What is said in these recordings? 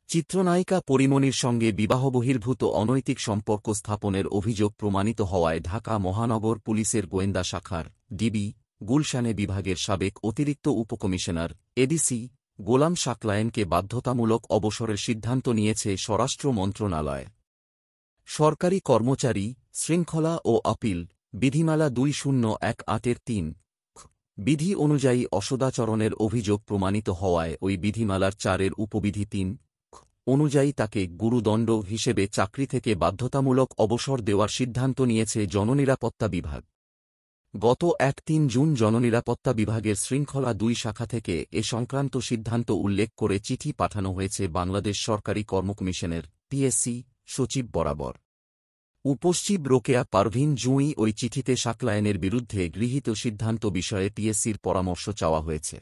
চিত্রনায়িকা পরীমনির সঙ্গে বিবাহবহির্ভূত অনৈতিক সম্পর্ক স্থাপনের অভিযোগ প্রমাণিত হওয়ায় ঢাকা মহানগর পুলিশের গোয়েন্দা শাখার ডিবি গুলশানে বিভাগের সাবেক অতিরিক্ত উপকমিশনার এডিসি গোলাম সাকলায়েনকে বাধ্যতামূলক অবসরের সিদ্ধান্ত নিয়েছে স্বরাষ্ট্র মন্ত্রণালয়। সরকারি কর্মচারী, শৃঙ্খলা ও আপিল বিধিমালা ২০১৮-৩ বিধি অনুযায়ী অসদাচরণের অভিযোগ প্রমাণিত হওয়ায় ওই বিধিমালার ৪-এর উপবিধি ৩ অনুযায়ী তাকে গুরুদণ্ড হিসেবে চাকরি থেকে বাধ্যতামূলক অবসর দেওয়ার সিদ্ধান্ত নিয়েছে জননিরাপত্তা বিভাগ। গত ১-৩ জুন জননিরাপত্তা বিভাগের শৃঙ্খলা ২ শাখা থেকে এ সংক্রান্ত সিদ্ধান্ত উল্লেখ করে চিঠি পাঠানো হয়েছে বাংলাদেশ সরকারি কর্মকমিশনের পিএসসি সচিব বরাবর। উপসচিব রোকেয়া পারভীন জুঁই ওই চিঠিতে সাকলায়েনের বিরুদ্ধে গৃহীত সিদ্ধান্ত বিষয়ে পিএসসির পরামর্শ চাওয়া হয়েছে।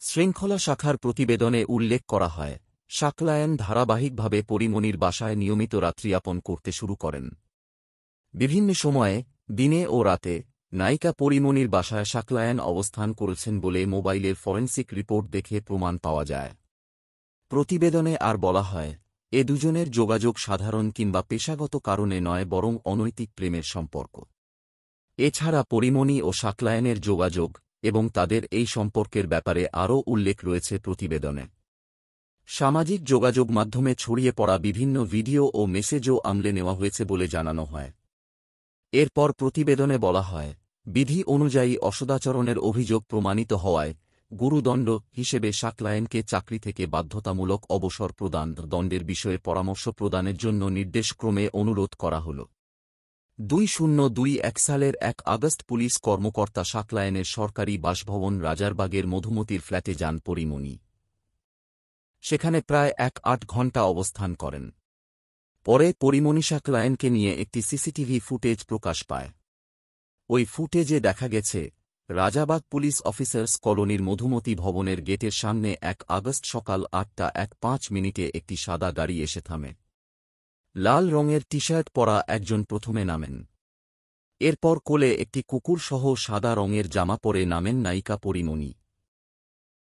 শৃঙ্খলা শাখার প্রতিবেদনে উল্লেখ করা হয়, সাকলায়েন ধারাবাহিকভাবে পরীমনির বাসায় নিয়মিত রাত্রিযাপন করতে শুরু করেন। বিভিন্ন সময়ে, দিনে ও রাতে, নায়িকা পরীমনির বাসায় সাকলায়েন অবস্থান করেছেন বলে মোবাইলের ফরেনসিক রিপোর্ট দেখে প্রমাণ পাওয়া যায়। প্রতিবেদনে আর বলা হয়, এ দুজনের যোগাযোগ সাধারণ কিংবা পেশাগত কারণে নয় বরং অনৈতিক প্রেমের সম্পর্ক। এছাড়া পরীমনি ও সাকলায়েনের যোগাযোগ এবং তাদের এই সম্পর্কের ব্যাপারে আরও উল্লেখ রয়েছে প্রতিবেদনে। সামাজিক যোগাযোগ মাধ্যমে ছড়িয়ে পড়া বিভিন্ন ভিডিও ও মেসেজও আমলে নেওয়া হয়েছে বলে জানানো হয়। এরপর প্রতিবেদনে বলা হয়, বিধি অনুযায়ী অসদাচরণের অভিযোগ প্রমাণিত হওয়ায় গুরুদণ্ড হিসেবে সাকলায়েনকে চাকরি থেকে বাধ্যতামূলক অবসর প্রদান দণ্ডের বিষয়ে পরামর্শ প্রদানের জন্য নির্দেশক্রমে অনুরোধ করা হল। ২০২১ সালের ১ আগস্ট পুলিশ কর্মকর্তা সাকলায়েনের সরকারি বাসভবন রাজারবাগের মধুমতির ফ্ল্যাটে যান পরীমনি। সেখানে প্রায় ১-৮ ঘণ্টা অবস্থান করেন। পরে পরীমনি সাকলায়েনকে নিয়ে একটি সিসিটিভি ফুটেজ প্রকাশ পায়। ওই ফুটেজে দেখা গেছে, রাজাবাগ পুলিশ অফিসার্স কলোনির মধুমতি ভবনের গেটের সামনে ১ আগস্ট সকাল ৮টা ১:৫ একটি সাদা গাড়ি এসে থামে। লাল রঙের টি-শার্ট পরা একজন প্রথমে নামেন। এরপর কোলে একটি কুকুরসহ সাদা রঙের জামা পরে নামেন নায়িকা পরীমনি।